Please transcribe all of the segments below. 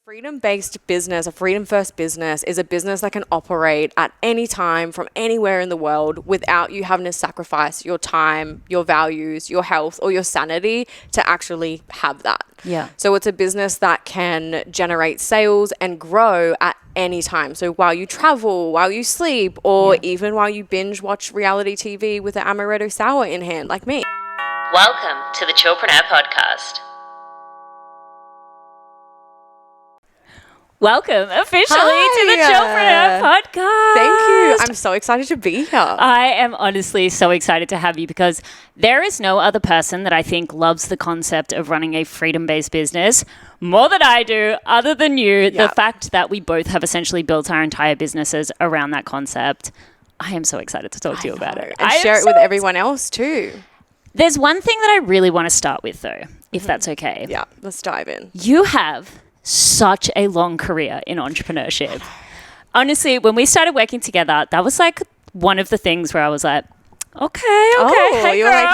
Freedom-based business, a freedom-first business, is a business that can operate at any time from anywhere in the world without you having to sacrifice your time, your values, your health, or your sanity to actually have that. Yeah. So it's a business that can generate sales and grow at any time. So while you travel, while you sleep, or even while you binge watch reality TV with an amaretto sour in hand like me. Welcome to the Chillpreneur Podcast. Welcome officially to the Chillpreneur Podcast. Thank you. I'm so excited to be here. I am honestly so excited to have you because there is no other person that I think loves the concept of running a freedom-based business more than I do, other than you. The fact that we both have essentially built our entire businesses around that concept. I am so excited to talk to you about it. And share it with everyone else too. There's one thing that I really want to start with though, if that's okay. Yeah, let's dive in. You have such a long career in entrepreneurship. Honestly, when we started working together, that was like one of the things where I was like, okay, hey you're girl. like,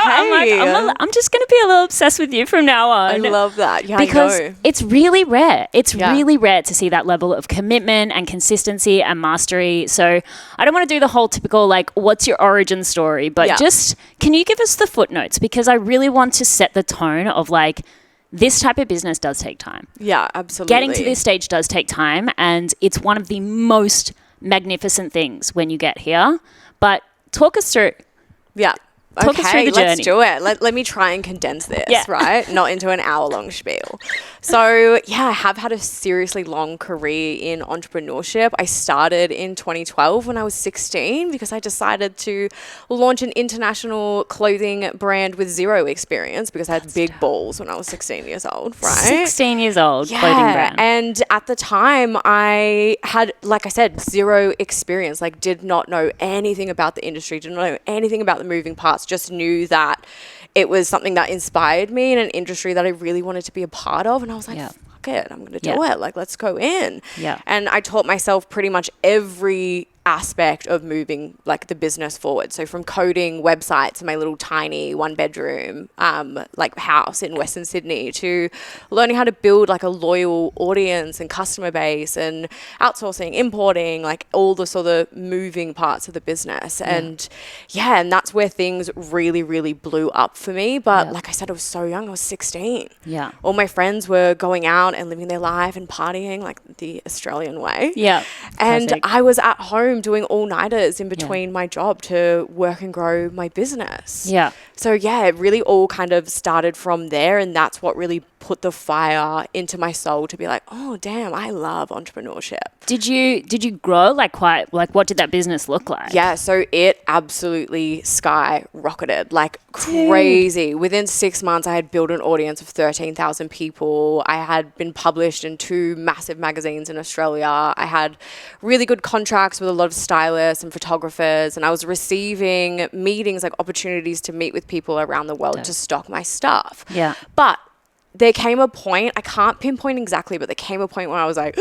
hey. I'm just going to be a little obsessed with you from now on. I love that. Yeah, because I know. it's really rare. It's really rare to see that level of commitment and consistency and mastery. So I don't want to do the whole typical like, what's your origin story? But just, can you give us the footnotes? Because I really want to set the tone of like, this type of business does take time. Yeah, absolutely. Getting to this stage does take time, and it's one of the most magnificent things when you get here. But talk us through. Yeah. Talk us through the journey. Let's do it. Let me try and condense this, right? Not into an hour-long spiel. So, I have had a seriously long career in entrepreneurship. I started in 2012 when I was 16 because I decided to launch an international clothing brand with zero experience because I had big balls when I was 16 years old, right? 16 years old, clothing brand. And at the time, I had, like I said, zero experience, like did not know anything about the industry, didn't know anything about the moving parts, just knew that it was something that inspired me in an industry that I really wanted to be a part of. And I was like, fuck it, I'm going to do it. Like, let's go in. Yeah. And I taught myself pretty much every aspect of moving like the business forward. So from coding websites in my little tiny one bedroom like house in Western Sydney to learning how to build like a loyal audience and customer base and outsourcing, importing, like all the sort of moving parts of the business. And and that's where things really, really blew up for me. But like I said, I was so young. I was 16. Yeah. All my friends were going out and living their life and partying like the Australian way. Yeah. And Classic. I was at home doing all-nighters in between my job to work and grow my business. Yeah. So it really all kind of started from there, and that's what really put the fire into my soul to be like, oh damn, I love entrepreneurship. Did you grow what did that business look like? Yeah, so it absolutely skyrocketed like crazy. Within 6 months, I had built an audience of 13,000 people. I had been published in 2 massive magazines in Australia. I had really good contracts with a lot of stylists and photographers, and I was receiving meetings, like opportunities to meet with people around the world to stock my stuff. Yeah. But there came a point, I can't pinpoint exactly, but there came a point where I was like,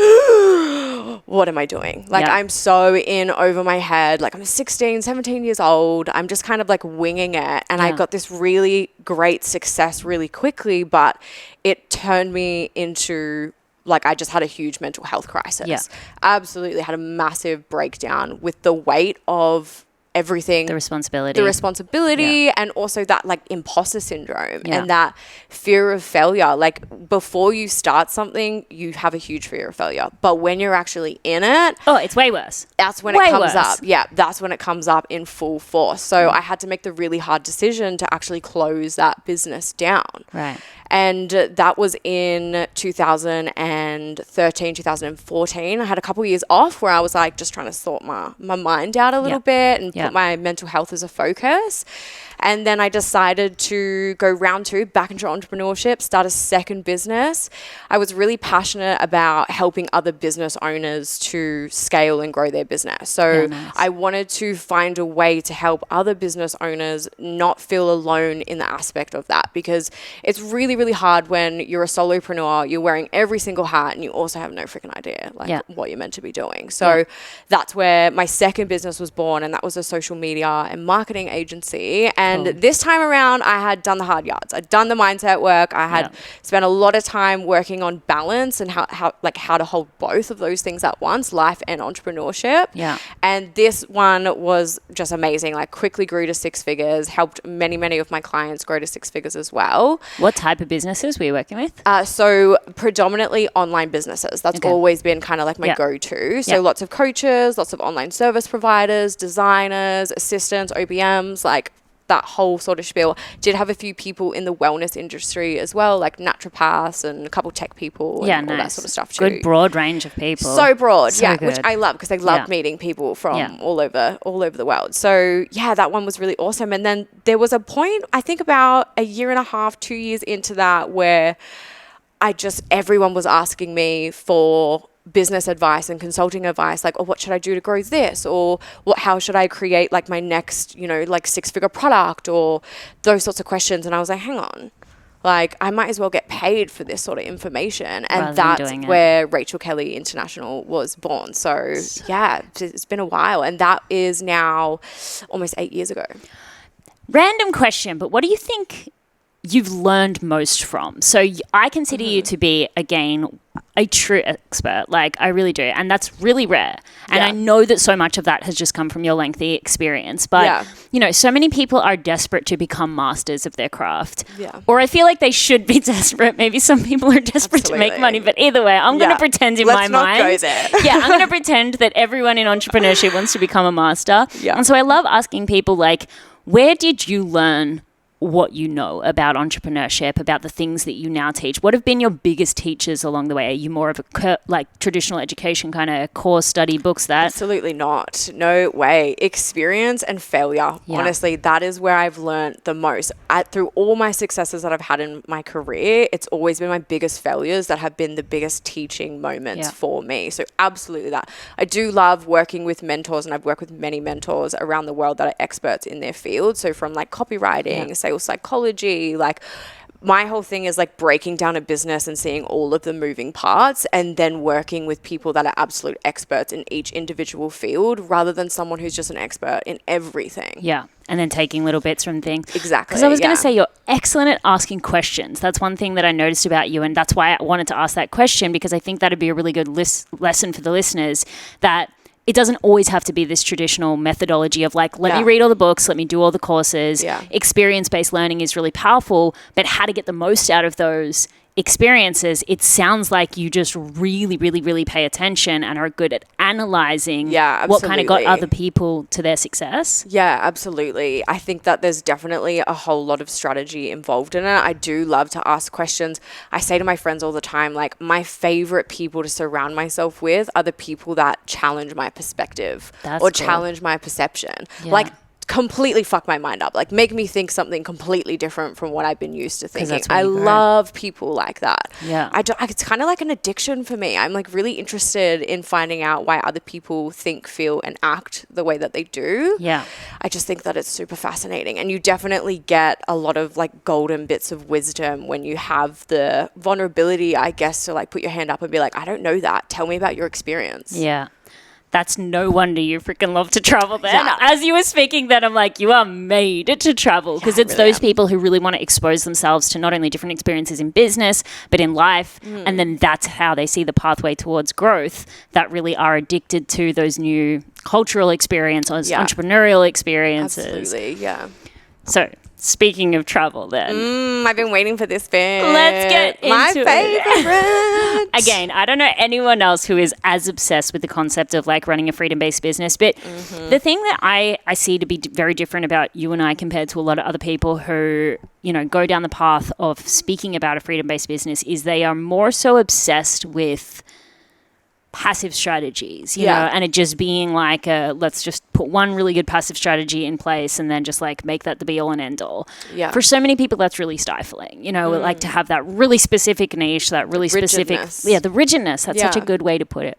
what am I doing? Like, I'm so in over my head. Like, I'm 16, 17 years old. I'm just kind of like winging it. And I got this really great success really quickly, but it turned me into like I just had a huge mental health crisis. Yeah. Absolutely had a massive breakdown with the weight of everything, The responsibility and also that like imposter syndrome and that fear of failure. Like before you start something, you have a huge fear of failure, but when you're actually in it, it's way worse. That's when it comes up. Yeah, that's when it comes up in full force. So I had to make the really hard decision to actually close that business down. Right. And that was in 2013, 2014. I had a couple of years off where I was like just trying to sort my mind out a little bit and put my mental health as a focus. And then I decided to go round 2 back into entrepreneurship, start a second business. I was really passionate about helping other business owners to scale and grow their business. So I wanted to find a way to help other business owners not feel alone in the aspect of that, because it's really, really hard when you're a solopreneur, you're wearing every single hat, that, and you also have no freaking idea what you're meant to be doing. So that's where my second business was born, and that was a social media and marketing agency. And this time around, I had done the hard yards. I'd done the mindset work. I had spent a lot of time working on balance and how to hold both of those things at once, life and entrepreneurship. Yeah. And this one was just amazing. Like, quickly grew to 6 figures, helped many of my clients grow to 6 figures as well. What type of businesses were you working with? So predominantly online businesses. That's always been kind of like my go-to. So lots of coaches, lots of online service providers, designers, assistants, OBMs, like that whole sort of spiel. Did have a few people in the wellness industry as well, like naturopaths and a couple tech people and all that sort of stuff too. Good broad range of people. So broad, Good. which I love because I love meeting people from all over the world. So that one was really awesome. And then there was a point, I think about a year and a half, 2 years into that, where everyone was asking me for business advice and consulting advice, like, what should I do to grow this, or how should I create like my next 6-figure product, or those sorts of questions. And I was like, hang on, like, I might as well get paid for this sort of information. And that's where Rachel Kelly International was born. So it's been a while, and that is now almost 8 years ago. Random question, but what do you think you've learned most from? So I consider you to be, again, a true expert. Like, I really do. And that's really rare. And I know that so much of that has just come from your lengthy experience. But, so many people are desperate to become masters of their craft. Yeah. Or I feel like they should be desperate. Maybe some people are desperate to make money. But either way, I'm going to pretend in my mind. Let's not go there. I'm going to pretend that everyone in entrepreneurship wants to become a master. Yeah. And so I love asking people, like, where did you learn what you know about entrepreneurship, about the things that you now teach? What have been your biggest teachers along the way? Are you more of a traditional education kind of course study books that? Absolutely not. No way. Experience and failure. Yeah. Honestly, that is where I've learned the most. Through all my successes that I've had in my career, it's always been my biggest failures that have been the biggest teaching moments for me. So absolutely that. I do love working with mentors, and I've worked with many mentors around the world that are experts in their field. So from like copywriting, sales psychology, like my whole thing is like breaking down a business and seeing all of the moving parts, and then working with people that are absolute experts in each individual field, rather than someone who's just an expert in everything. Yeah. And then taking little bits from things. Exactly. Because I was going to say, you're excellent at asking questions. That's one thing that I noticed about you. And that's why I wanted to ask that question, because I think that'd be a really good lesson for the listeners, that it doesn't always have to be this traditional methodology of like, let me read all the books, let me do all the courses. Yeah. Experience-based learning is really powerful, but how to get the most out of those experiences, it sounds like you just really, really, really pay attention and are good at analyzing what kind of got other people to their success. Yeah, absolutely. I think that there's definitely a whole lot of strategy involved in it. I do love to ask questions. I say to my friends all the time, like, my favorite people to surround myself with are the people that challenge my perspective challenge my perception. Yeah. Like, completely fuck my mind up, like make me think something completely different from what I've been used to thinking. I love people like that. It's kind of like an addiction for me. I'm like really interested in finding out why other people think, feel and act the way that they do. I just think that it's super fascinating, and you definitely get a lot of like golden bits of wisdom when you have the vulnerability, I guess, to like put your hand up and be like, I don't know that, tell me about your experience. That's no wonder you freaking love to travel then. As you were speaking then, I'm like, you are made to travel, because it's really those people who really want to expose themselves to not only different experiences in business, but in life. And then that's how they see the pathway towards growth, that really are addicted to those new cultural experiences, entrepreneurial experiences. Absolutely, So speaking of travel then. I've been waiting for this bit. Let's get into my favorite. Again, I don't know anyone else who is as obsessed with the concept of like running a freedom-based business, but the thing that I see to be very different about you and I compared to a lot of other people who, go down the path of speaking about a freedom-based business is they are more so obsessed with passive strategies, you know, and it just being like, let's just put one really good passive strategy in place and then just like make that the be all and end all. For so many people, that's really stifling, like to have that really specific niche, that really specific, the rigidness. That's such a good way to put it.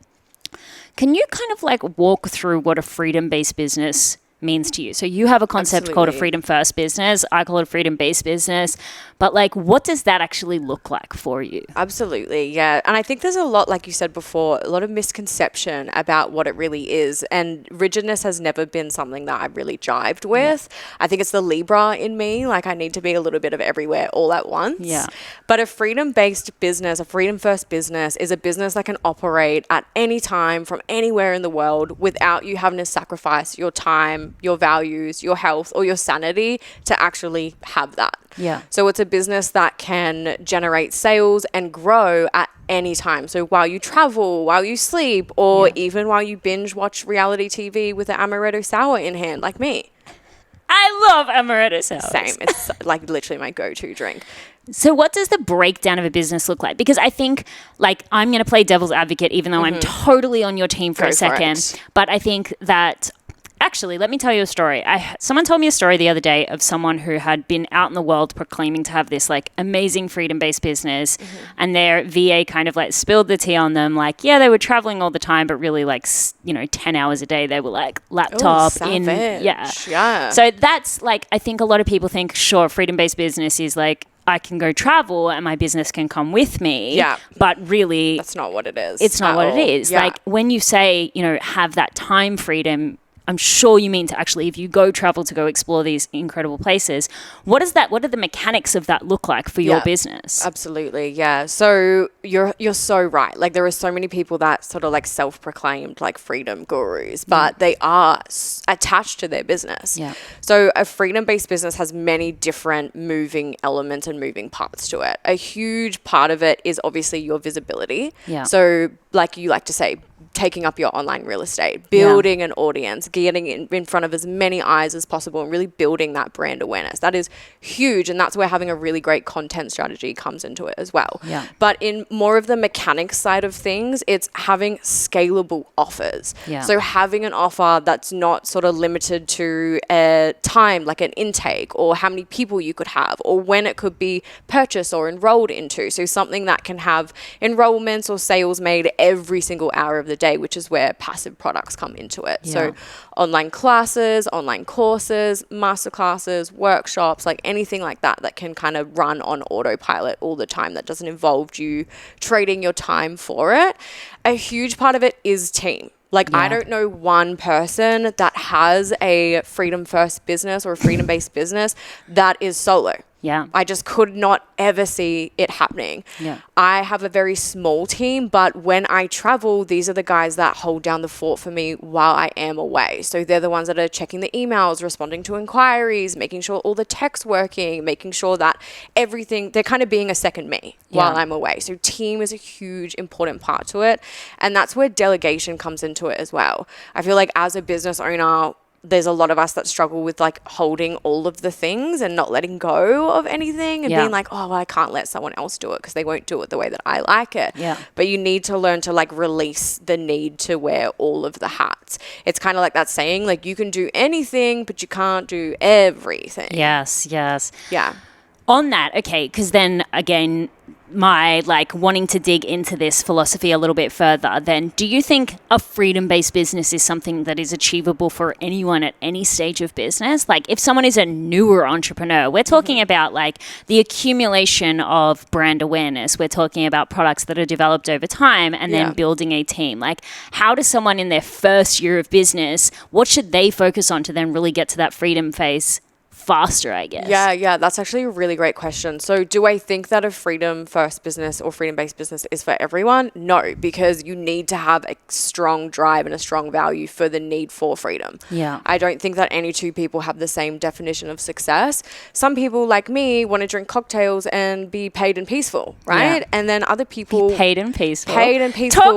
Can you kind of like walk through what a freedom-based business means to you. So you have a concept called a freedom first business. I call it a freedom based business. But like, what does that actually look like for you? Absolutely, yeah. And I think there's a lot, like you said before, a lot of misconception about what it really is. And rigidness has never been something that I really jived with. I think it's the Libra in me. Like, I need to be a little bit of everywhere all at once. Yeah. But a freedom-based business, a freedom-first business, is a business that can operate at any time from anywhere in the world without you having to sacrifice your time, your values, your health, or your sanity to actually have that. Yeah. So it's a business that can generate sales and grow at any time. So while you travel, while you sleep, or even while you binge watch reality TV with an amaretto sour in hand, like me. I love amaretto sour. Same. It's like literally my go-to drink. So what does the breakdown of a business look like? Because I think, like, I'm going to play devil's advocate, even though I'm totally on your team for a second. But I think that, actually, let me tell you a story. Someone told me a story the other day of someone who had been out in the world proclaiming to have this, like, amazing freedom-based business. And their VA kind of, like, spilled the tea on them. Like, yeah, they were traveling all the time, but really, like, 10 hours a day, they were, like, laptop in. Yeah. So that's, like, I think a lot of people think, sure, freedom-based business is, like, I can go travel and my business can come with me. Yeah. But really, that's not what it is. It's not what it is. Yeah. Like, when you say, have that time freedom, I'm sure you mean to actually, if you go travel to go explore these incredible places, what do the mechanics of that look like for your business? Absolutely, yeah. So you're so right. Like, there are so many people that sort of like self-proclaimed like freedom gurus, but they are attached to their business. Yeah. So a freedom-based business has many different moving elements and moving parts to it. A huge part of it is obviously your visibility. Yeah. So like you like to say, taking up your online real estate, building an audience, getting in front of as many eyes as possible and really building that brand awareness. That is huge. And that's where having a really great content strategy comes into it as well. Yeah. But in more of the mechanics side of things, it's having scalable offers. Yeah. So having an offer that's not sort of limited to a time, like an intake, or how many people you could have, or when it could be purchased or enrolled into. So something that can have enrollments or sales made every single hour of the day, which is where passive products come into it. Yeah. So online classes, online courses, masterclasses, workshops, like anything like that can kind of run on autopilot all the time, that doesn't involve you trading your time for it. A huge part of it is team. Like, I don't know one person that has a freedom first business or a freedom based business that is solo. Yeah. I just could not ever see it happening. Yeah. I have a very small team, but when I travel, these are the guys that hold down the fort for me while I am away. So they're the ones that are checking the emails, responding to inquiries, making sure all the tech's working, making sure that everything, they're kind of being a second me while I'm away. So team is a huge important part to it. And that's where delegation comes into it as well. I feel like as a business owner, there's a lot of us that struggle with like holding all of the things and not letting go of anything and being like, oh, well, I can't let someone else do it because they won't do it the way that I like it. Yeah. But you need to learn to like release the need to wear all of the hats. It's kind of like that saying, like, you can do anything, but you can't do everything. Yes. Yeah. On that, okay, because then again, my like wanting to dig into this philosophy a little bit further, then do you think a freedom-based business is something that is achievable for anyone at any stage of business? Like, if someone is a newer entrepreneur, we're talking about like the accumulation of brand awareness. We're talking about products that are developed over time and then building a team. Like, how does someone in their first year of business, what should they focus on to then really get to that freedom phase faster, I guess? Yeah, that's actually a really great question. So do I think that a freedom first business or freedom based business is for everyone? No, because you need to have a strong drive and a strong value for the need for freedom. Yeah. I don't think that any two people have the same definition of success. Some people like me want to drink cocktails and be paid and peaceful, right? Yeah. And then other people... Paid and peaceful,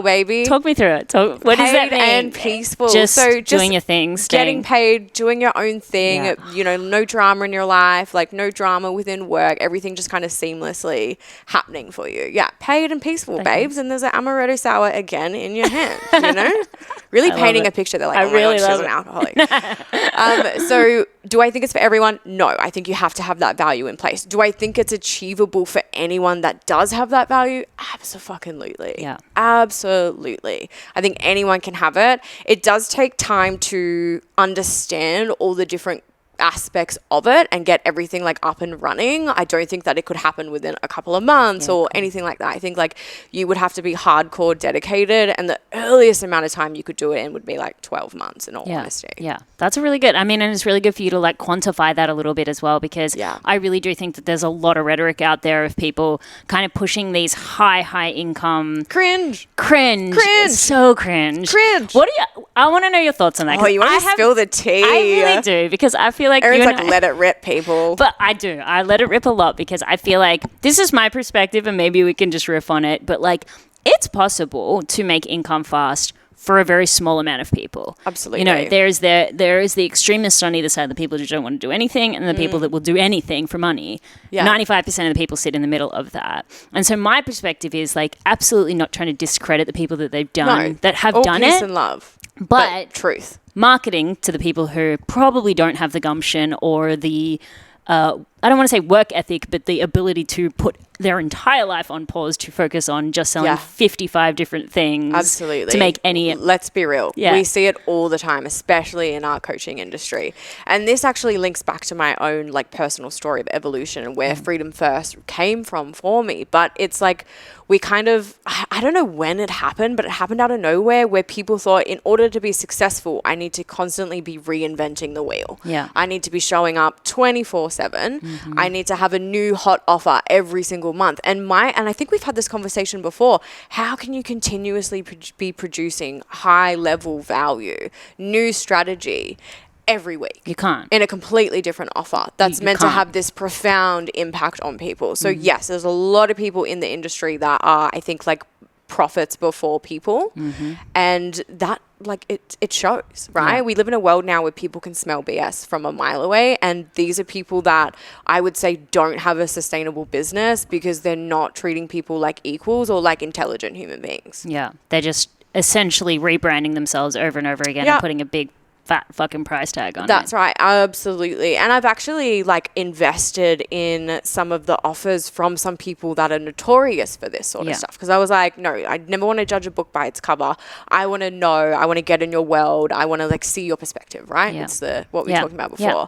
baby. Talk me through it. What does that mean? Paid and peaceful. Just so doing your thing, getting paid, doing your own thing, no drama in your life, like no drama within work, everything just kind of seamlessly happening for you. Yeah, paid and peaceful, babes. And there's an amaretto sour again in your hand, Really I love painting it. a picture. They're like, I oh my really gosh, she's love an alcoholic. So do I think it's for everyone? No, I think you have to have that value in place. Do I think it's achievable for anyone that does have that value? Absolutely. Yeah. Absolutely. I think anyone can have it. It does take time to understand all the different aspects of it and get everything like up and running. I don't think that it could happen within a couple of months or anything like that. I think like you would have to be hardcore dedicated, and the earliest amount of time you could do it in would be like 12 months in all honesty. Yeah, that's a really good. I mean, and it's really good for you to like quantify that a little bit as well, because I really do think that there's a lot of rhetoric out there of people kind of pushing these high income Cringe. So cringe. What do you? I want to know your thoughts on that. Oh, you want to spill the tea? I really do, because I feel like Erin's like, let it rip, people. But I do. I let it rip a lot, because I feel like this is my perspective, and maybe we can just riff on it. But like, it's possible to make income fast for a very small amount of people. Absolutely. You know, there is the extremists on either side, the people who don't want to do anything, and the people that will do anything for money. Yeah. 95% of the people sit in the middle of that. And so my perspective is like, absolutely not trying to discredit the people that they've done, that have all done peace it. and love. But truth. Marketing to the people who probably don't have the gumption or the I don't want to say work ethic, but the ability to put their entire life on pause to focus on just selling 55 different things. Absolutely. To make any... Let's be real. Yeah. We see it all the time, especially in our coaching industry. And this actually links back to my own like personal story of evolution and where Freedom First came from for me. But it's like we kind of, I don't know when it happened, but it happened out of nowhere, where people thought in order to be successful, I need to constantly be reinventing the wheel. Yeah. I need to be showing up 24/7. I need to have a new hot offer every single month. And I think we've had this conversation before. How can you continuously be producing high level value, new strategy every week? You can't. In a completely different offer that's You meant to can't. have this profound impact on people. So yes, there's a lot of people in the industry that are, I think, like profits before people. And that like it shows, right? We live in a world now where people can smell BS from a mile away, and these are people that I would say don't have a sustainable business because they're not treating people like equals or like intelligent human beings. Yeah. They're just essentially rebranding themselves over and over again and putting a big fat fucking price tag on it. That's right. Absolutely. And I've actually like invested in some of the offers from some people that are notorious for this sort of stuff. Because I was like, no, I never want to judge a book by its cover. I want to know, I want to get in your world. I want to like see your perspective, right? Yeah. It's what we were talking about before. Yeah.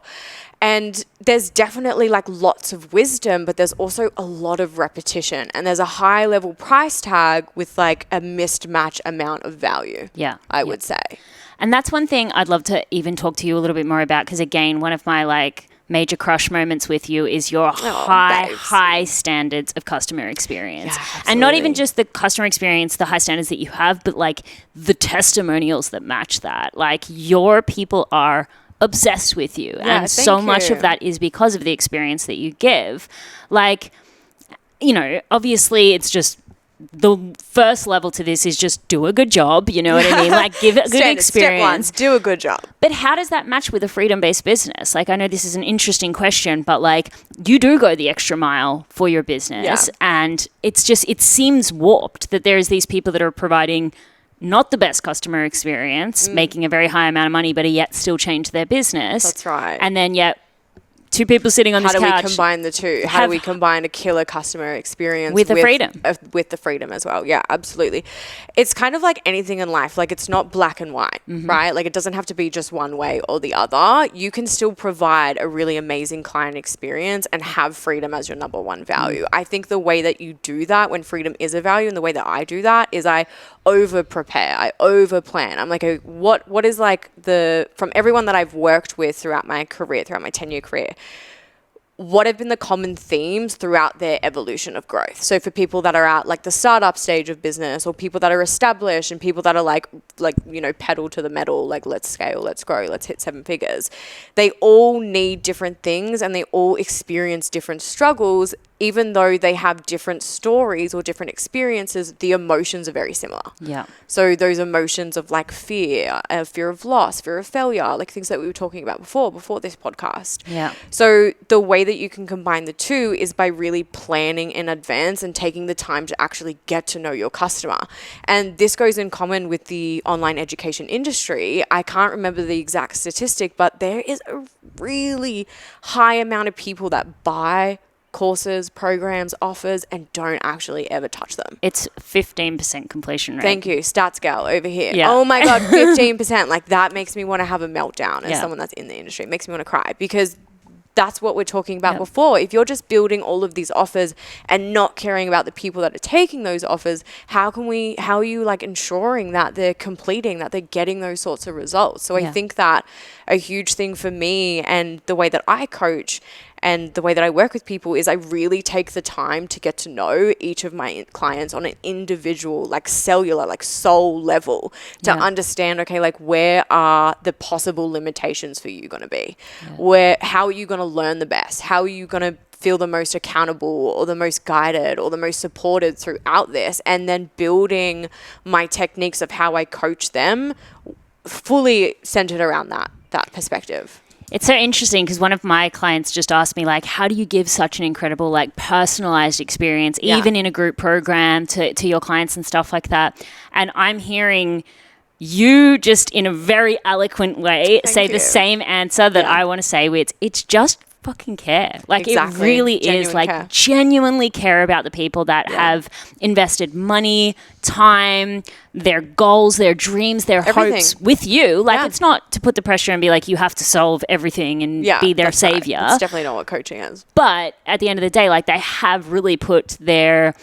And there's definitely like lots of wisdom, but there's also a lot of repetition, and there's a high level price tag with like a mismatch amount of value. Yeah. I would say. And that's one thing I'd love to even talk to you a little bit more about, because again, one of my like major crush moments with you is your high standards of customer experience. And not even just the customer experience, the high standards that you have, but like the testimonials that match that. Like your people are obsessed with you. And so much of that is because of the experience that you give. Like, you know, obviously it's just the first level to this is just do a good job, you know what I mean? Like give it a good experience. Step 1, do a good job. But how does that match with a freedom-based business? Like I know this is an interesting question, but like you do go the extra mile for your business and it's just, it seems warped that there's these people that are providing not the best customer experience, making a very high amount of money, but yet still change their business. That's right. And then yet two people sitting on this couch. How do we combine the two? How do we combine a killer customer experience with the freedom? With the freedom as well. Yeah, absolutely. It's kind of like anything in life. Like it's not black and white, right? Like it doesn't have to be just one way or the other. You can still provide a really amazing client experience and have freedom as your number one value. I think the way that you do that when freedom is a value, and the way that I do that is I over prepare, I over plan. I'm like, what is like from everyone that I've worked with throughout my career, throughout my 10-year career, what have been the common themes throughout their evolution of growth? So for people that are at like the startup stage of business, or people that are established, and people that are like, you know, pedal to the metal, like let's scale, let's grow, let's hit 7 figures. They all need different things and they all experience different struggles even though they have different stories or different experiences, the emotions are very similar. Yeah. So those emotions of like fear of loss, fear of failure, like things that we were talking about before this podcast. Yeah. So the way that you can combine the two is by really planning in advance and taking the time to actually get to know your customer. And this goes in common with the online education industry. I can't remember the exact statistic, but there is a really high amount of people that buy courses, programs, offers, and don't actually ever touch them. It's 15% completion rate. Thank you. Stats gal over here. Yeah. Oh my God, 15%. Like that makes me want to have a meltdown as Yeah. someone that's in the industry. It makes me want to cry because that's what we're talking about before. If you're just building all of these offers and not caring about the people that are taking those offers, how are you like ensuring that they're completing, that they're getting those sorts of results? So I think that a huge thing for me and the way that I coach and the way that I work with people is I really take the time to get to know each of my clients on an individual, like cellular, like soul level to understand, okay, like where are the possible limitations for you going to be? How are you going to learn the best? How are you going to feel the most accountable or the most guided or the most supported throughout this? And then building my techniques of how I coach them fully centered around that perspective. It's so interesting because one of my clients just asked me, like, how do you give such an incredible, like, personalized experience, even in a group program to your clients and stuff like that? And I'm hearing you just in a very eloquent way say the same answer that I want to say, which it's just fucking care. Like it really is like genuinely care about the people that have invested money, time, their goals, their dreams, their hopes with you. Like it's not to put the pressure and be like, you have to solve everything and be their savior. That's definitely not what coaching is. But at the end of the day, like they have really put their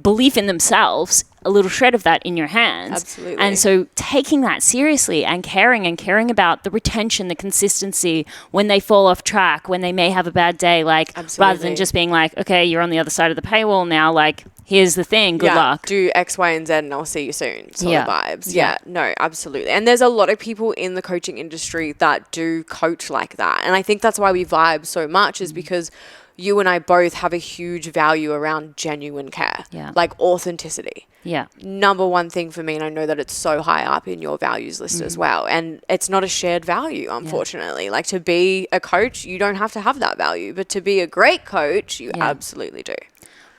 belief in themselves, a little shred of that in your hands. Absolutely. And so taking that seriously and caring about the retention, the consistency, when they fall off track, when they may have a bad day, like rather than just being like, okay, you're on the other side of the paywall now, like here's the thing, good luck. Do X, Y, and Z and I'll see you soon sort of vibes. Yeah, no, absolutely. And there's a lot of people in the coaching industry that do coach like that. And I think that's why we vibe so much is because you and I both have a huge value around genuine care, like authenticity. Yeah. Number one thing for me, and I know that it's so high up in your values list as well. And it's not a shared value, unfortunately. Like to be a coach, you don't have to have that value, but to be a great coach, you absolutely do.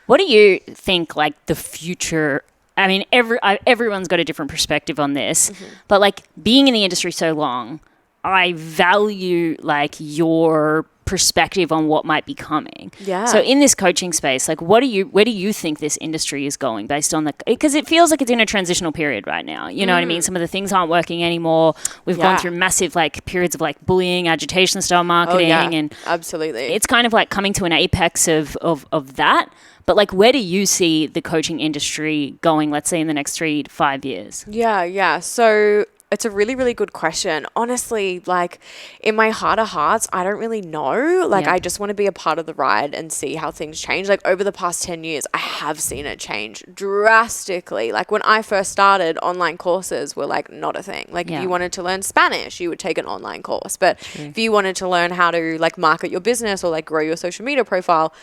What do you think, like the future? I mean, everyone's got a different perspective on this, but like being in the industry so long, I value like your perspective on what might be coming. Yeah. So in this coaching space, like where do you think this industry is going based on because it feels like it's in a transitional period right now. You know what I mean? Some of the things aren't working anymore. We've gone through massive like periods of like bullying, agitation style marketing and absolutely. It's kind of like coming to an apex of that. But like where do you see the coaching industry going, let's say in the next 3 to 5 years? Yeah. So it's a really, really good question. Honestly, like in my heart of hearts, I don't really know. Like I just want to be a part of the ride and see how things change. Like over the past 10 years, I have seen it change drastically. Like when I first started, online courses were like not a thing. Like if you wanted to learn Spanish, you would take an online course. But if you wanted to learn how to like market your business or like grow your social media profile,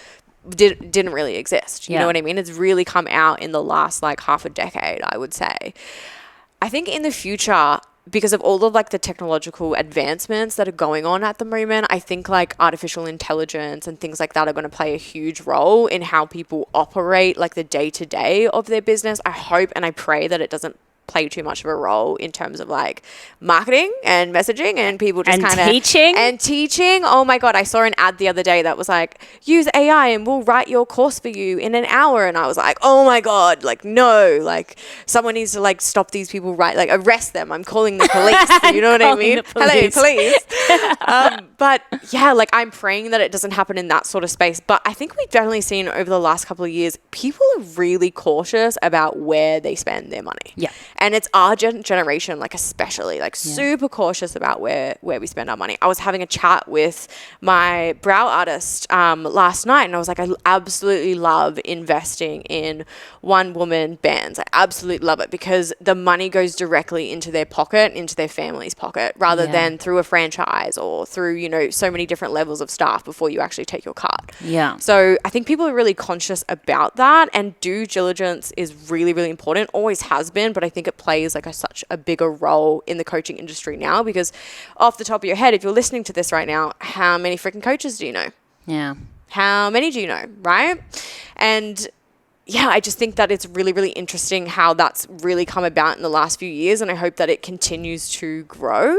didn't really exist. You know what I mean? It's really come out in the last like half a decade, I would say. I think in the future, because of all of like the technological advancements that are going on at the moment, I think like artificial intelligence and things like that are going to play a huge role in how people operate like the day-to-day of their business. I hope and I pray that it doesn't play too much of a role in terms of like marketing and messaging and people just kind of teaching. Oh my God. I saw an ad the other day that was like, use AI and we'll write your course for you in an hour. And I was like, oh my God, like no, like someone needs to like stop these people, right? Like arrest them. I'm calling the police. You know what I mean? Hello, police. But yeah, like I'm praying that it doesn't happen in that sort of space. But I think we've definitely seen over the last couple of years, people are really cautious about where they spend their money. Yeah. And it's our generation, like especially, like super cautious about where we spend our money. I was having a chat with my brow artist last night, and I was like, I absolutely love investing in one-woman bands. I absolutely love it because the money goes directly into their pocket, into their family's pocket, rather than through a franchise or through, you know, so many different levels of staff before you actually take your cut. Yeah. So I think people are really conscious about that, and due diligence is really, really important. Always has been, but I think it plays like such a bigger role in the coaching industry now, because off the top of your head, if you're listening to this right now, how many freaking coaches do you know? Yeah. How many do you know, right? And yeah, I just think that it's really, really interesting how that's really come about in the last few years, and I hope that it continues to grow.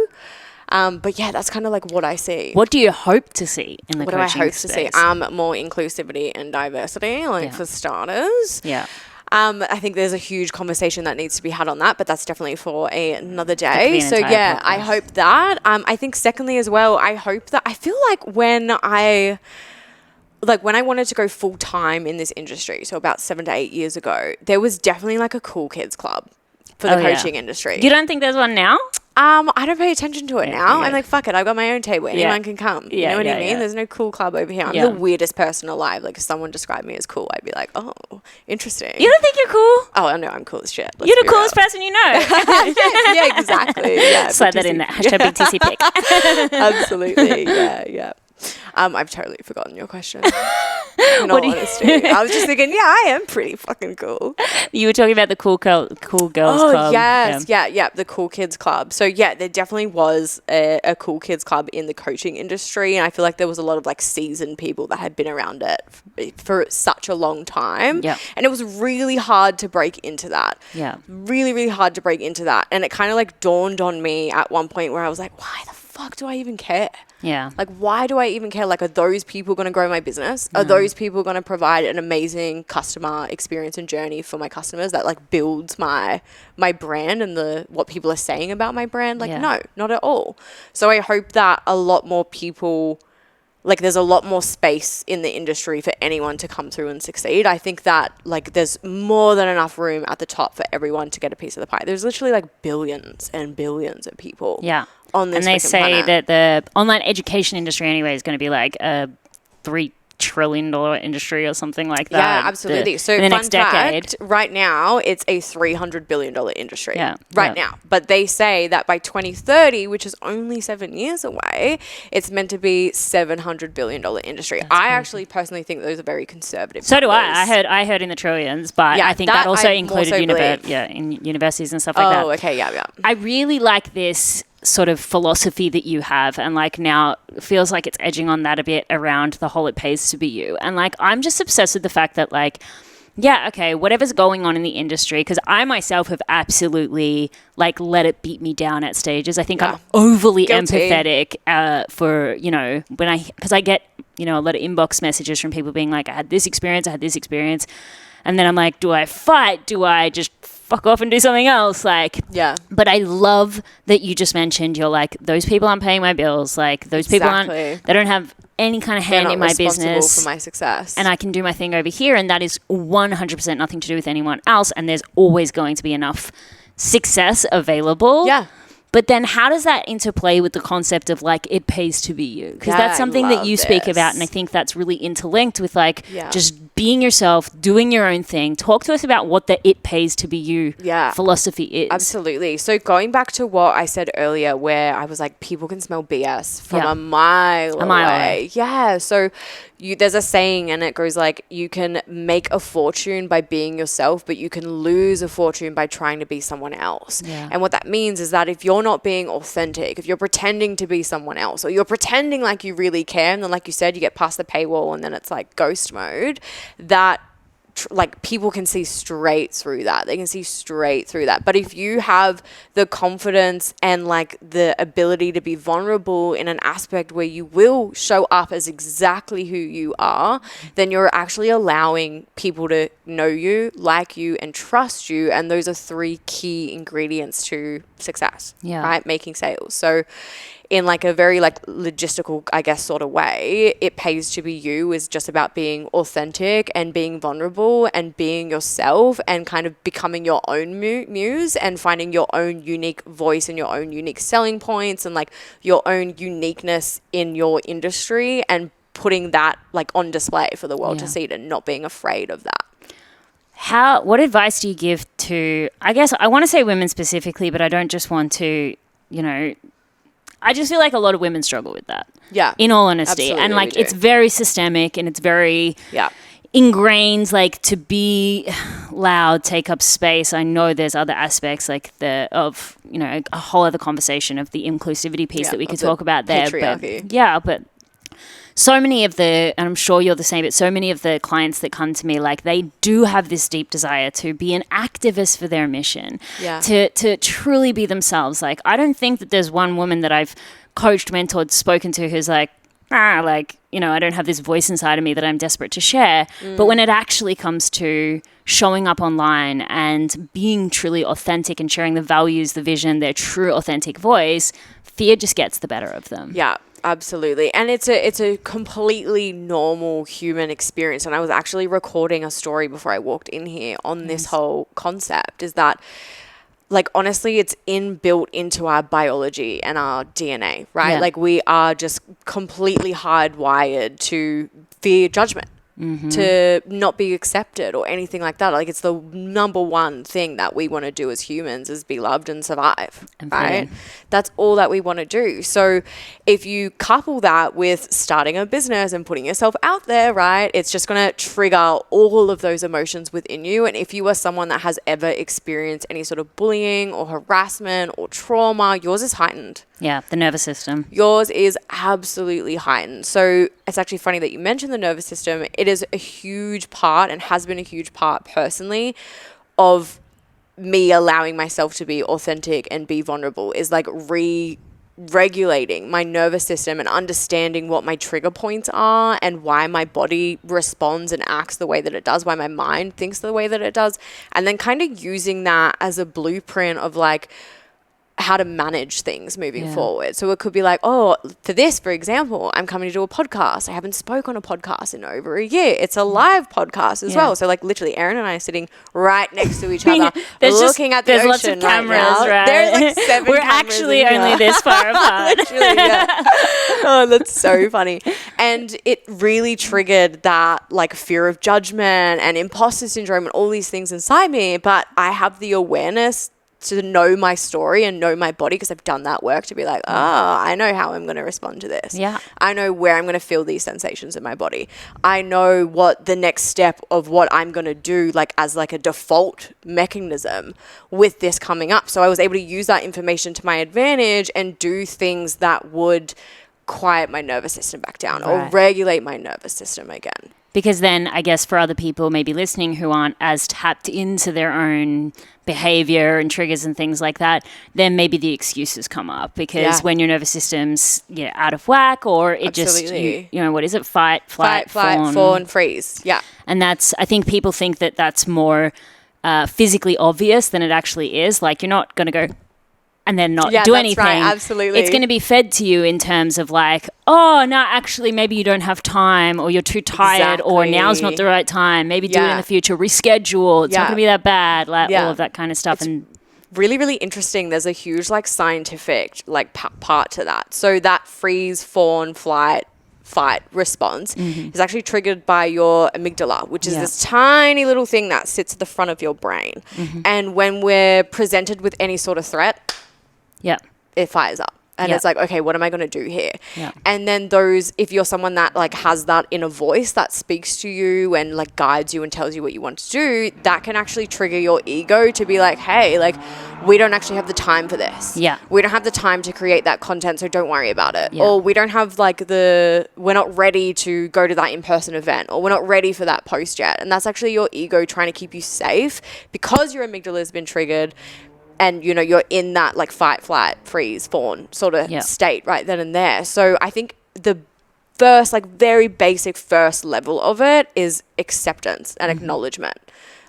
But yeah, that's kind of like what I see. What do you hope to see in the coaching space? What do I hope to see? More inclusivity and diversity, for starters. Yeah. I think there's a huge conversation that needs to be had on that, but that's definitely for another day. So yeah, podcast. I hope that. I think secondly as well, I hope that, I feel like when I wanted to go full time in this industry, so about 7 to 8 years ago, there was definitely like a cool kids club for the coaching industry. You don't think there's one now? I don't pay attention to it now. I'm like, fuck it, I've got my own table. Anyone can come. You know what I mean? There's no cool club over here. I'm the weirdest person alive. Like, if someone described me as cool, I'd be like, oh, interesting. You don't think you're cool? Oh, no, I'm cool as shit. You're the coolest person you know. yeah, exactly. Yeah, slide that in there. Hashtag BTC pick. Absolutely. Yeah. I've totally forgotten your question. In all honesty, I was just thinking, I am pretty fucking cool. You were talking about the cool girls club. Oh yes, yeah, the cool kids club. So yeah, there definitely was a cool kids club in the coaching industry, and I feel like there was a lot of like seasoned people that had been around it for such a long time. Yeah, and it was really hard to break into that. Yeah, really, really hard to break into that, and it kind of like dawned on me at one point where I was like, why the fuck do I even care? Yeah. Like, why do I even care? Like, are those people going to grow my business? Are those people going to provide an amazing customer experience and journey for my customers that like builds my brand and what people are saying about my brand? Like, no, not at all. So I hope that a lot more people, like, there's a lot more space in the industry for anyone to come through and succeed. I think that like there's more than enough room at the top for everyone to get a piece of the pie. There's literally like billions and billions of people. Yeah. On this and they say planet. that the online education industry anyway is going to be like a $3 trillion industry or something like that. Yeah, absolutely. So in the next decade, right now it's a $300 billion industry. Yeah, now. But they say that by 2030, which is only 7 years away, it's meant to be $700 billion industry. I actually personally think those are very conservative. So numbers. do I. I heard in the trillions, but I think that also included in universities and stuff like that. Oh, okay, yeah. I really like this sort of philosophy that you have, and like now it feels like it's edging on that a bit around the whole it pays to be you. And like I'm just obsessed with the fact that like, yeah, okay, whatever's going on in the industry, because I myself have absolutely like let it beat me down at stages. I think I'm overly empathetic for, you know, because I get, you know, a lot of inbox messages from people being like, I had this experience, and then I'm like, do I fight? Do I just fuck off and do something else? Like, yeah. But I love that you just mentioned, you're like, those people aren't paying my bills. Like, those people they don't have any kind of hand in my business. For my success. And I can do my thing over here. And that is 100% nothing to do with anyone else. And there's always going to be enough success available. Yeah. But then how does that interplay with the concept of like it pays to be you? Because that's something that you speak about, and I think that's really interlinked with like just being yourself, doing your own thing. Talk to us about what the it pays to be you philosophy is. Absolutely. So going back to what I said earlier where I was like, people can smell BS from a mile away. Yeah. So there's a saying and it goes like, you can make a fortune by being yourself, but you can lose a fortune by trying to be someone else. Yeah. And what that means is that if you're not being authentic, if you're pretending to be someone else, or you're pretending like you really care, and then like you said, you get past the paywall and then it's like ghost mode, that like people can see straight through that. They can see straight through that. But if you have the confidence and like the ability to be vulnerable in an aspect where you will show up as exactly who you are, then you're actually allowing people to know you, like you, and trust you. And those are 3 key ingredients to success, right? Making sales. So in like a very like logistical, I guess, sort of way, it pays to be you is just about being authentic and being vulnerable and being yourself and kind of becoming your own muse and finding your own unique voice and your own unique selling points and like your own uniqueness in your industry and putting that like on display for the world to see and not being afraid of that. What advice do you give to, I guess I want to say women specifically, but I don't just want to, I just feel like a lot of women struggle with that. Yeah. In all honesty. Absolutely, and like it's very systemic and it's very ingrained, like to be loud, take up space. I know there's other aspects like a whole other conversation of the inclusivity piece that we could talk about there. But so many of and I'm sure you're the same, but so many of the clients that come to me, like they do have this deep desire to be an activist for their mission, to truly be themselves. Like, I don't think that there's one woman that I've coached, mentored, spoken to who's like, I don't have this voice inside of me that I'm desperate to share. But when it actually comes to showing up online and being truly authentic and sharing the values, the vision, their true authentic voice, fear just gets the better of them. Yeah. Absolutely. And it's a completely normal human experience. And I was actually recording a story before I walked in here on this whole concept is that, like, honestly, it's inbuilt into our biology and our DNA, right? Yeah. Like we are just completely hardwired to fear judgment. To not be accepted or anything like that. Like it's the number one thing that we want to do as humans is be loved and survive, right? That's all that we want to do. So if you couple that with starting a business and putting yourself out there, right, it's just going to trigger all of those emotions within you. And if you are someone that has ever experienced any sort of bullying or harassment or trauma, yours is heightened. Yeah, the nervous system. Yours is absolutely heightened. So it's actually funny that you mentioned the nervous system. It is a huge part and has been a huge part personally of me allowing myself to be authentic and be vulnerable is like regulating my nervous system and understanding what my trigger points are and why my body responds and acts the way that it does, why my mind thinks the way that it does. And then kind of using that as a blueprint of like, how to manage things moving forward. So it could be like, for this, for example, I'm coming to do a podcast. I haven't spoke on a podcast in over a year. It's a live podcast as well. So like literally Erin and I are sitting right next to each other looking at the ocean. There's lots of cameras, right? There's like 7 We're cameras actually only this far apart. Literally, Oh, that's so funny. And it really triggered that like fear of judgment and imposter syndrome and all these things inside me. But I have the awareness to know my story and know my body because I've done that work to be like, I know how I'm going to respond to this. Yeah. I know where I'm going to feel these sensations in my body. I know what the next step of what I'm going to do like as like a default mechanism with this coming up. So I was able to use that information to my advantage and do things that would quiet my nervous system back down or regulate my nervous system again. Because then I guess for other people maybe listening who aren't as tapped into their own behavior and triggers and things like that, then maybe the excuses come up because when your nervous system's out of whack or it just, what is it? Fight, fawn, freeze. Yeah. And I think people think that that's more physically obvious than it actually is. Like you're not going to go and then not do anything. Right, absolutely. It's going to be fed to you in terms of like, oh, no, actually, maybe you don't have time or you're too tired or now's not the right time. Maybe do it in the future, reschedule. It's not going to be that bad, like all of that kind of stuff. And really, really interesting. There's a huge like scientific like part to that. So that freeze, fawn, fight response is actually triggered by your amygdala, which is this tiny little thing that sits at the front of your brain. And when we're presented with any sort of threat, it fires up. And it's like, okay, what am I going to do here? And then if you're someone that like has that inner voice that speaks to you and like guides you and tells you what you want to do, that can actually trigger your ego to be like, hey, like we don't actually have the time for this. We don't have the time to create that content, so don't worry about it. Or we don't have like we're not ready to go to that in-person event, or we're not ready for that post yet. And that's actually your ego trying to keep you safe because your amygdala has been triggered. And, you're in that like fight, flight, freeze, fawn sort of state right then and there. So I think the first, like very basic first level of it is acceptance and acknowledgement.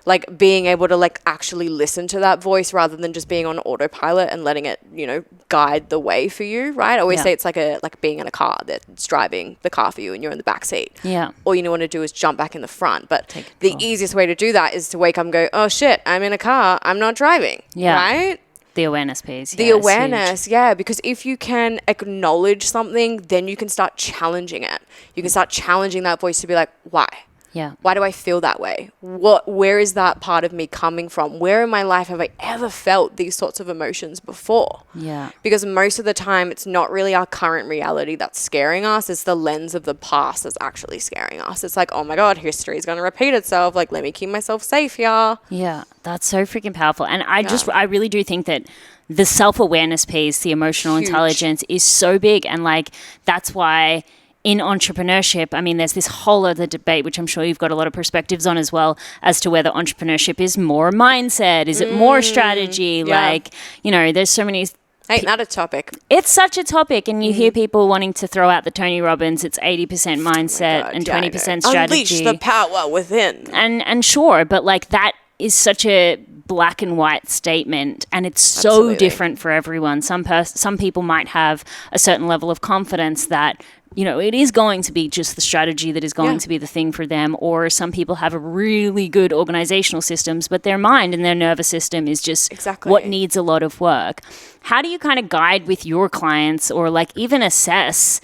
like being able to like actually listen to that voice rather than just being on autopilot and letting it, you know, guide the way for you, right? I always say it's like being in a car that's driving the car for you and you're in the back seat. Yeah. All you want to do is jump back in the front. But the easiest way to do that is to wake up and go, oh shit, I'm in a car, I'm not driving. Yeah. Right? The awareness piece. The awareness, yeah. Because if you can acknowledge something, then you can start challenging it. You can start challenging that voice to be like, why? Yeah. Why do I feel that way? Where is that part of me coming from? Where in my life have I ever felt these sorts of emotions before? Yeah. Because most of the time, it's not really our current reality that's scaring us. It's the lens of the past that's actually scaring us. It's like, oh my God, history is going to repeat itself. Like, let me keep myself safe here. Yeah. That's so freaking powerful. And I really do think that the self-awareness piece, the emotional intelligence is so big. And like, that's why in entrepreneurship, I mean, there's this whole other debate, which I'm sure you've got a lot of perspectives on as well, as to whether entrepreneurship is more mindset, is it more strategy? Like, you know, there's so many. Ain't that a topic? It's such a topic, and you hear people wanting to throw out the Tony Robbins, it's 80% mindset and 20% strategy. Unleash the power within. And sure, but like that is such a black and white statement, and it's so different for everyone. Some people might have a certain level of confidence that, you know, it is going to be just the strategy that is going to be the thing for them. Or some people have a really good organizational systems, but their mind and their nervous system is just what needs a lot of work. How do you kind of guide with your clients, or like even assess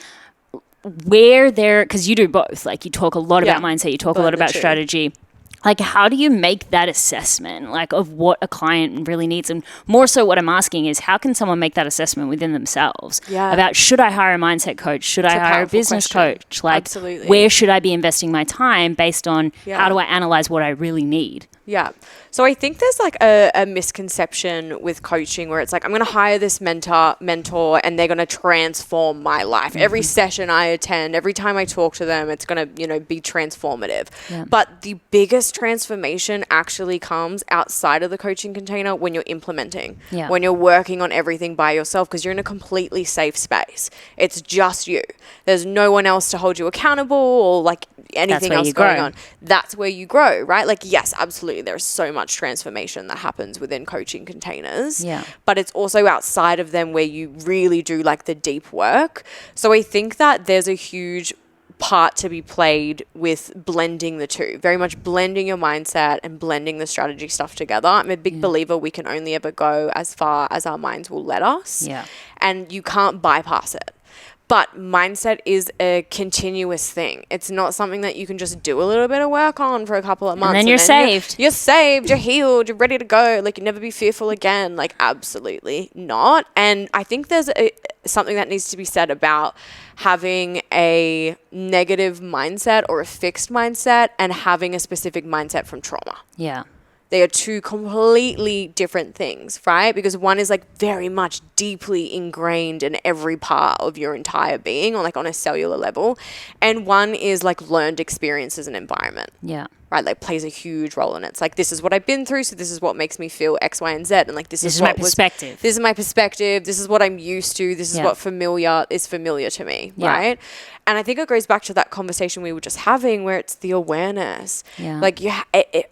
where they're, because you do both, like you talk a lot about mindset, you talk a lot about strategy. Like, how do you make that assessment, like, of what a client really needs? And more so what I'm asking is, how can someone make that assessment within themselves? About, should I hire a mindset coach? Should I hire a business coach? Like, where should I be investing my time based on how do I analyze what I really need? Yeah. So I think there's like a misconception with coaching where it's like, I'm going to hire this mentor and they're going to transform my life. Every session I attend, every time I talk to them, it's going to, you know, be transformative. But the biggest transformation actually comes outside of the coaching container when you're implementing, when you're working on everything by yourself, because you're in a completely safe space. It's just you. There's no one else to hold you accountable or like anything else going on. That's where you grow, right? Like, yes, absolutely. There's so much transformation that happens within coaching containers, but it's also outside of them where you really do like the deep work. So I think that there's a huge part to be played with blending the two, very much blending your mindset and blending the strategy stuff together. I'm a big believer we can only ever go as far as our minds will let us, and you can't bypass it. But mindset is a continuous thing. It's not something that you can just do a little bit of work on for a couple of months. And then you're saved. You're saved, you're healed, you're ready to go. Like, you'll never be fearful again. Like, absolutely not. And I think there's something that needs to be said about having a negative mindset or a fixed mindset and having a specific mindset from trauma. Yeah. They are two completely different things, right? Because one is like very much deeply ingrained in every part of your entire being, or like on a cellular level. And one is like learned experiences and environment. Yeah. Right, like plays a huge role in it. It's like, this is what I've been through, so this is what makes me feel X, Y, and Z. And like, this is my perspective. This is my perspective. This is what I'm used to. This is what is familiar to me, right? And I think it goes back to that conversation we were just having, where it's the awareness. Like,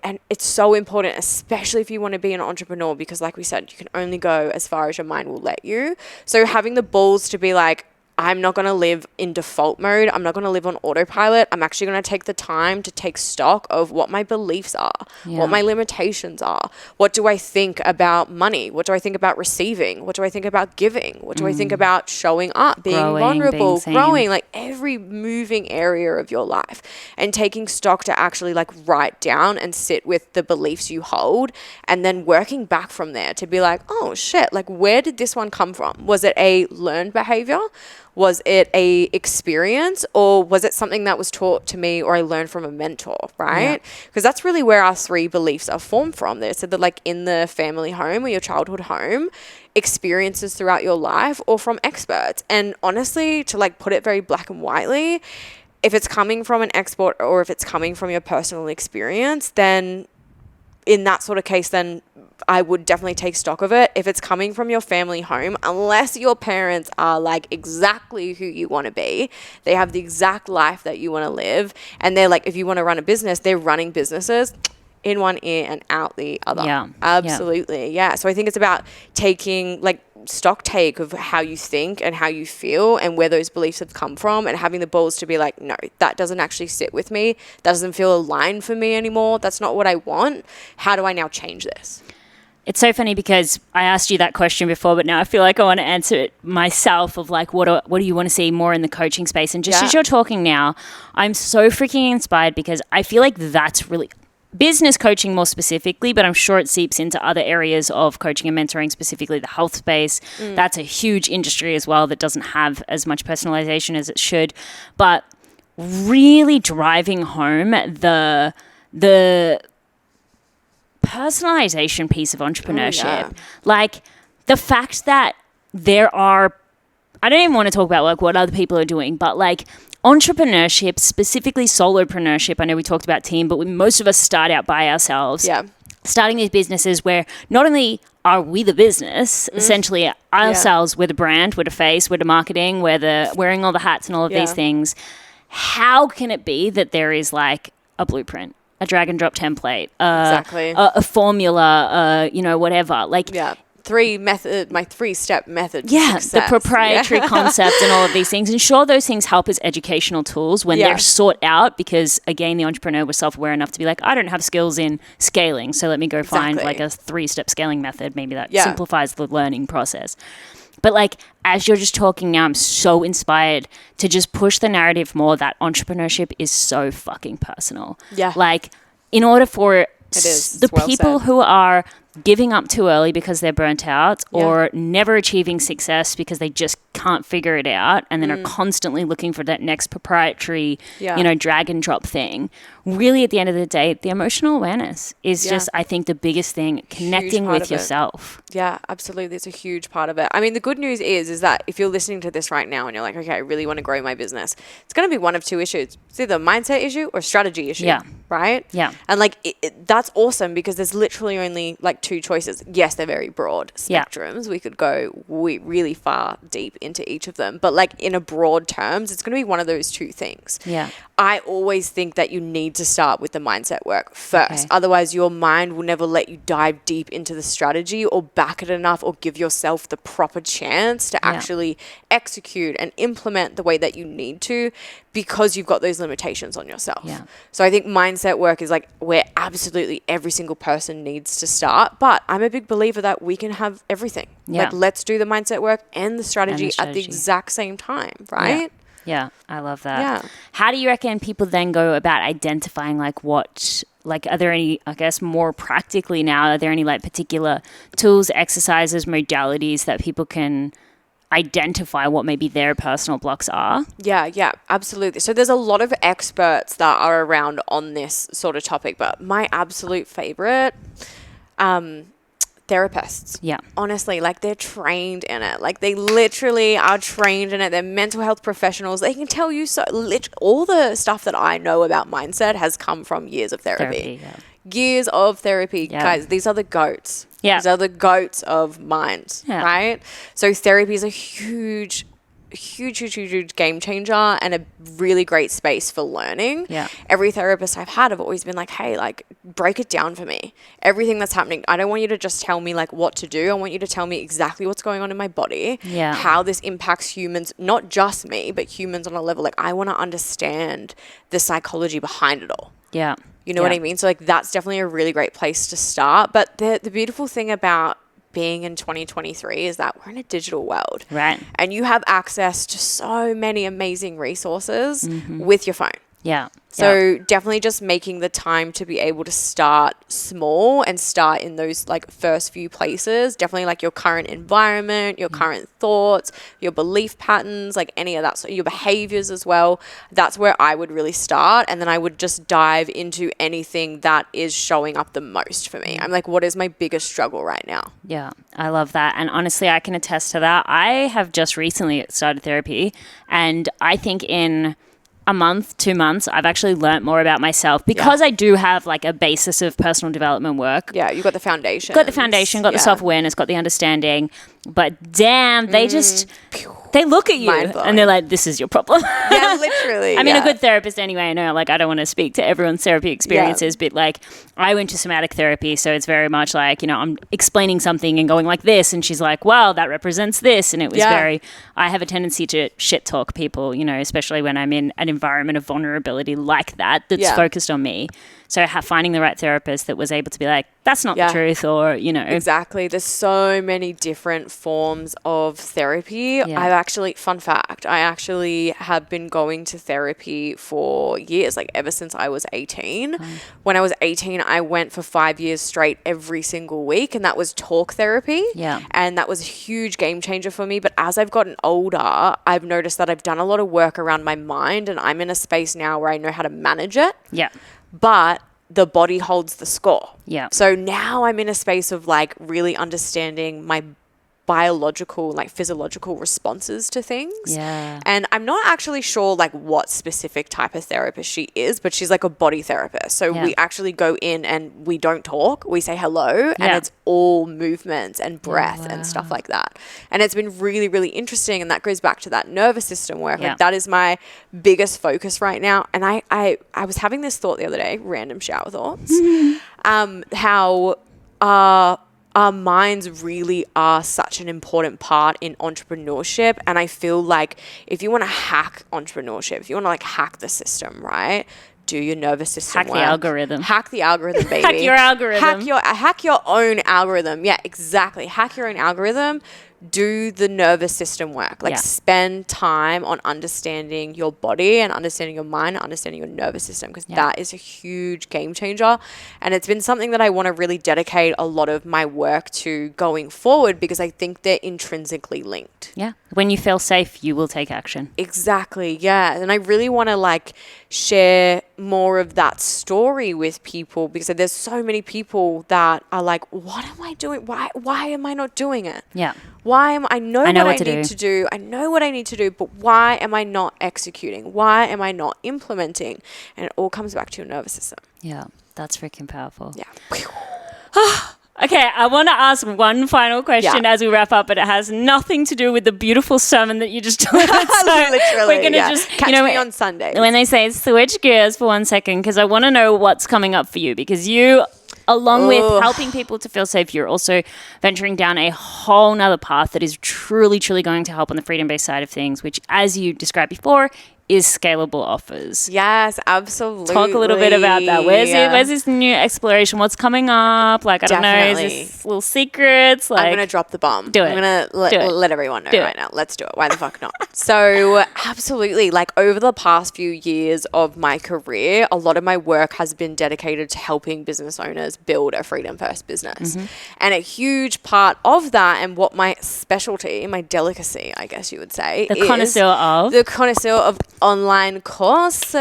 and it's so important, especially if you want to be an entrepreneur, because like we said, you can only go as far as your mind will let you. So having the balls to be like, I'm not going to live in default mode. I'm not going to live on autopilot. I'm actually going to take the time to take stock of what my beliefs are, what my limitations are. What do I think about money? What do I think about receiving? What do I think about giving? What do I think about showing up, being vulnerable, growing, like every moving area of your life, and taking stock to actually like write down and sit with the beliefs you hold, and then working back from there to be like, oh shit, like where did this one come from? Was it a learned behavior? Was it a experience, or was it something that was taught to me or I learned from a mentor, right? Because that's really where our three beliefs are formed from. They said that like in the family home or your childhood home, experiences throughout your life, or from experts. And honestly, to like put it very black and whitely, if it's coming from an expert or if it's coming from your personal experience, then in that sort of case, then I would definitely take stock of it. If it's coming from your family home, unless your parents are like exactly who you want to be, they have the exact life that you want to live, and they're like, if you want to run a business, they're running businesses, in one ear and out the other. Yeah. Absolutely. Yeah. So I think it's about taking like stock take of how you think and how you feel and where those beliefs have come from, and having the balls to be like, no, that doesn't actually sit with me. That doesn't feel aligned for me anymore. That's not what I want. How do I now change this? It's so funny because I asked you that question before, but now I feel like I want to answer it myself of like, what do you want to see more in the coaching space? And just as you're talking now, I'm so freaking inspired because I feel like that's really business coaching more specifically, but I'm sure it seeps into other areas of coaching and mentoring, specifically the health space. That's a huge industry as well that doesn't have as much personalization as it should. But really driving home the personalization piece of entrepreneurship. Like the fact that there are, I don't even want to talk about like what other people are doing, but like entrepreneurship, specifically solopreneurship. I know we talked about team, but most of us start out by ourselves. Yeah. Starting these businesses where not only are we the business, essentially ourselves, we're the brand, we're the face, we're the marketing, we're the wearing all the hats and all of these things. How can it be that there is like a blueprint, a drag and drop template, a formula, whatever. Like, my 3-step method. Yeah, to the proprietary concept and all of these things. And sure, those things help as educational tools when they're sought out because, again, the entrepreneur was self-aware enough to be like, I don't have skills in scaling, so let me go find like a 3-step scaling method. Maybe that simplifies the learning process. But like, as you're just talking now, I'm so inspired to just push the narrative more that entrepreneurship is so fucking personal. Yeah. Like, in order for the people who are giving up too early because they're burnt out or never achieving success because they just can't figure it out and then are constantly looking for that next proprietary, drag and drop thing. Really, at the end of the day, the emotional awareness is just, I think, the biggest thing, connecting with yourself. Yeah, absolutely. It's a huge part of it. I mean, the good news is that if you're listening to this right now and you're like, okay, I really want to grow my business, it's going to be one of two issues. It's either a mindset issue or a strategy issue, right? Yeah. And like, that's awesome because there's literally only like two choices. Yes, they're very broad spectrums. We could go really far deep into each of them. But like in a broad terms, it's going to be one of those two things. Yeah. I always think that you need to start with the mindset work first. Otherwise, your mind will never let you dive deep into the strategy or back it enough or give yourself the proper chance to actually execute and implement the way that you need to because you've got those limitations on yourself. Yeah. So I think mindset work is like where absolutely every single person needs to start. But I'm a big believer that we can have everything. Yeah. Like, let's do the mindset work and the strategy at the exact same time, right? Yeah, I love that. Yeah. How do you reckon people then go about identifying like what, like, are there any, I guess more practically now, are there any like particular tools, exercises, modalities that people can identify what maybe their personal blocks are? Yeah, absolutely. So there's a lot of experts that are around on this sort of topic, but my absolute favorite, therapists. Yeah. Honestly, like they're trained in it. Like they literally are trained in it. They're mental health professionals. They can tell you all the stuff that I know about mindset has come from years of therapy. Years of therapy. Guys, these are the goats. Yeah. These are the goats of mind, right? So therapy is a huge game changer and a really great space for learning. Yeah. Every therapist I've had have always been like, hey, like break it down for me. Everything that's happening. I don't want you to just tell me like what to do. I want you to tell me exactly what's going on in my body. Yeah. How this impacts humans, not just me, but humans on a level. Like I want to understand the psychology behind it all. Yeah. You know what I mean? So like that's definitely a really great place to start. But the beautiful thing about being in 2023 is that we're in a digital world. Right. And you have access to so many amazing resources with your phone. Yeah. So definitely just making the time to be able to start small and start in those like first few places, definitely like your current environment, your current thoughts, your belief patterns, like any of that, so your behaviors as well. That's where I would really start. And then I would just dive into anything that is showing up the most for me. I'm like, what is my biggest struggle right now? Yeah, I love that. And honestly, I can attest to that. I have just recently started therapy, and I think in a month, 2 months, I've actually learnt more about myself because I do have like a basis of personal development work. Yeah, you got the foundation. Got the foundation, got the self-awareness, got the understanding. But damn, they just They look at you mind-blowing. and they're like, this is your problem. Yeah, literally. I mean, a good therapist anyway, I know, like, I don't want to speak to everyone's therapy experiences, but like, I went to somatic therapy, so it's very much like, you know, I'm explaining something and going like this, and she's like, well, that represents this, and it was very, I have a tendency to shit talk people, you know, especially when I'm in an environment of vulnerability like that, that's focused on me. So finding the right therapist that was able to be like, that's not the truth, or, you know. Exactly. There's so many different forms of therapy. I've actually, fun fact, I actually have been going to therapy for years, like ever since I was 18. When I was 18, I went for 5 years straight every single week, and that was talk therapy. Yeah. And that was a huge game changer for me. But as I've gotten older, I've noticed that I've done a lot of work around my mind, and I'm in a space now where I know how to manage it. Yeah. But the body holds the score. Yeah. So now I'm in a space of like really understanding my biological, like physiological responses to things. Yeah. And I'm not actually sure like what specific type of therapist she is, but she's like a body therapist. So we actually go in and we don't talk. We say hello and it's all movements and breath and stuff like that. And it's been really, really interesting. And that goes back to that nervous system work. Like that is my biggest focus right now. And I was having this thought the other day, random shower thoughts, how our minds really are such an important part in entrepreneurship. And I feel like if you want to hack entrepreneurship, if you want to like hack the system, right? Do your nervous system work. The algorithm. Hack the algorithm, baby. Hack your algorithm. Hack your own algorithm. Yeah, exactly. Hack your own algorithm. Do the nervous system work. Like spend time on understanding your body and understanding your mind and understanding your nervous system, because that is a huge game changer. And it's been something that I want to really dedicate a lot of my work to going forward, because I think they're intrinsically linked. Yeah. When you feel safe, you will take action. Exactly. Yeah. And I really want to like share more of that story with people, because there's so many people that are like, what am I doing? Why am I not doing it? Yeah. I know what I need to do. I know what I need to do, but why am I not executing? Why am I not implementing? And it all comes back to your nervous system. Yeah. That's freaking powerful. Yeah. Okay, I want to ask one final question as we wrap up, but it has nothing to do with the beautiful sermon that you just delivered. So literally, we're going to just catch me on Sunday. When they say switch gears for 1 second, because I want to know what's coming up for you, because you, along with helping people to feel safe, you're also venturing down a whole nother path that is truly, truly going to help on the freedom-based side of things, which, as you described before, is scalable offers. Yes, absolutely. Talk a little bit about that. Where's this new exploration? What's coming up? Like, I don't know, is this little secrets? Like, I'm going to drop the bomb. Do it. I'm going to let everyone know right now. Let's do it. Why the fuck not? So, absolutely. Like, over the past few years of my career, a lot of my work has been dedicated to helping business owners build a freedom first business. And a huge part of that, and what my specialty, my delicacy, I guess you would say, the connoisseur of online courses.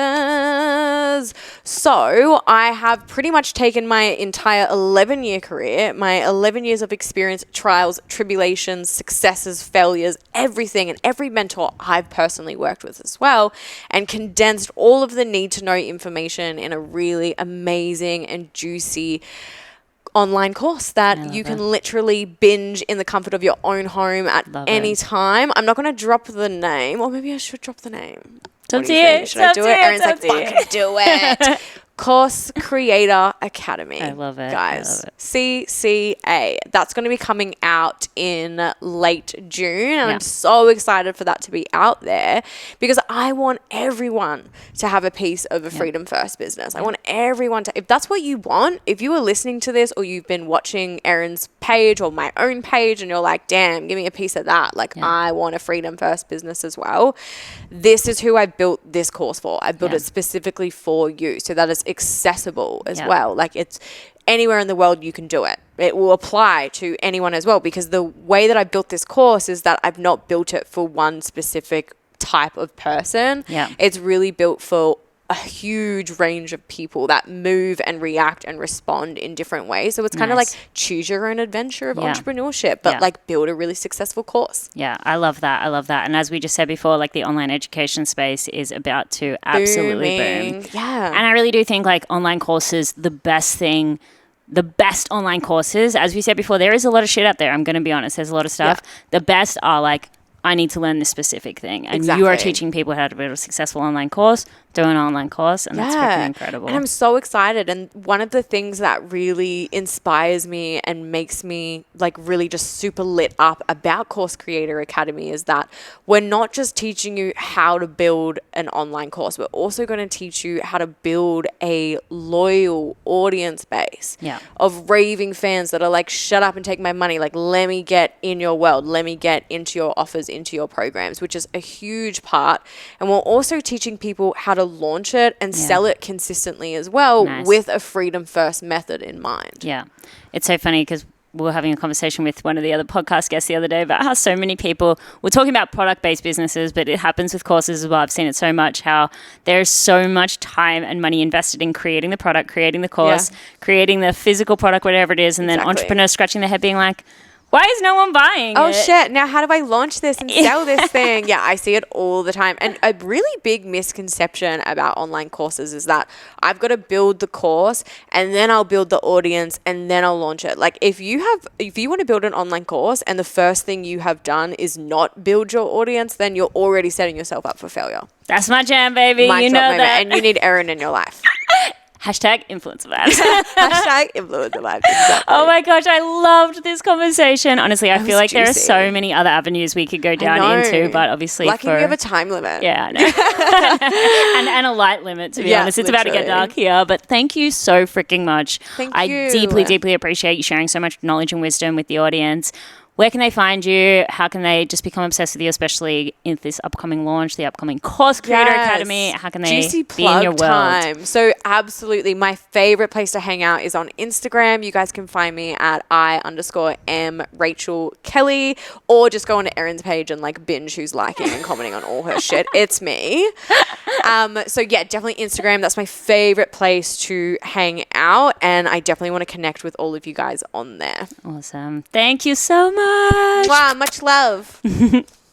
So I have pretty much taken my entire 11-year career, my 11 years of experience, trials, tribulations, successes, failures, everything, and every mentor I've personally worked with as well, and condensed all of the need to know information in a really amazing and juicy online course that you can literally binge in the comfort of your own home at any time. I'm not going to drop the name, or maybe I should drop the name. Should I do it? Erin's like, fucking do it. Course Creator Academy. I love it. Guys, CCA. That's going to be coming out in late June. And I'm so excited for that to be out there, because I want everyone to have a piece of a freedom first business. I want everyone to, if that's what you want, if you are listening to this or you've been watching Erin's page or my own page and you're like, damn, give me a piece of that. Like, I want a freedom first business as well. This is who I built this course for. I built it specifically for you, so that it's accessible as well. Like, it's anywhere in the world you can do it. It will apply to anyone as well, because the way that I built this course is that I've not built it for one specific type of person. It's really built for a huge range of people that move and react and respond in different ways. So it's kind of like choose your own adventure of entrepreneurship, but like build a really successful course. Yeah, I love that. I love that. And as we just said before, like, the online education space is about to absolutely boom. Yeah. And I really do think, like, online courses, the best online courses, as we said before, there is a lot of shit out there. I'm going to be honest. There's a lot of stuff. The best are like I need to learn this specific thing. And Exactly. you are teaching people how to build a successful online course, do an online course, and that's freaking incredible. And I'm so excited. And one of the things that really inspires me and makes me like really just super lit up about Course Creator Academy is that we're not just teaching you how to build an online course, we're also going to teach you how to build a loyal audience base of raving fans that are like, shut up and take my money. Like, let me get in your world. Let me get into your offers, into your programs, which is a huge part. And we're also teaching people how to launch it and sell it consistently as well with a freedom first method in mind. Yeah. It's so funny because we were having a conversation with one of the other podcast guests the other day about how so many people were talking about product-based businesses, but it happens with courses as well. I've seen it so much, how there's so much time and money invested in creating the product, creating the course, creating the physical product, whatever it is, and then entrepreneurs scratching their head being like, why is no one buying it? Shit, now how do I launch this and sell this thing? Yeah, I see it all the time. And a really big misconception about online courses is that I've got to build the course and then I'll build the audience and then I'll launch it. Like if you want to build an online course and the first thing you have done is not build your audience, then you're already setting yourself up for failure. That's my jam, baby. You know that. And you need Erin in your life. Hashtag influencer vibes. Hashtag influencer vibes. Exactly. Oh my gosh, I loved this conversation. Honestly, I feel like there are so many other avenues we could go down into, but obviously we have a time limit. Yeah, I know. and a light limit, to be honest. It's about to get dark here, but thank you so freaking much. Thank you. I deeply, deeply appreciate you sharing so much knowledge and wisdom with the audience. Where can they find you? How can they just become obsessed with you, especially in this upcoming launch, the upcoming Course Creator Academy? How can they be in your world? Time. So absolutely, my favorite place to hang out is on Instagram. You guys can find me at _M Rachel Kelly, or just go onto Erin's page and like binge who's liking and commenting on all her shit. It's me. So yeah, definitely Instagram. That's my favorite place to hang out, and I definitely want to connect with all of you guys on there. Awesome. Thank you so much. Wow, much love.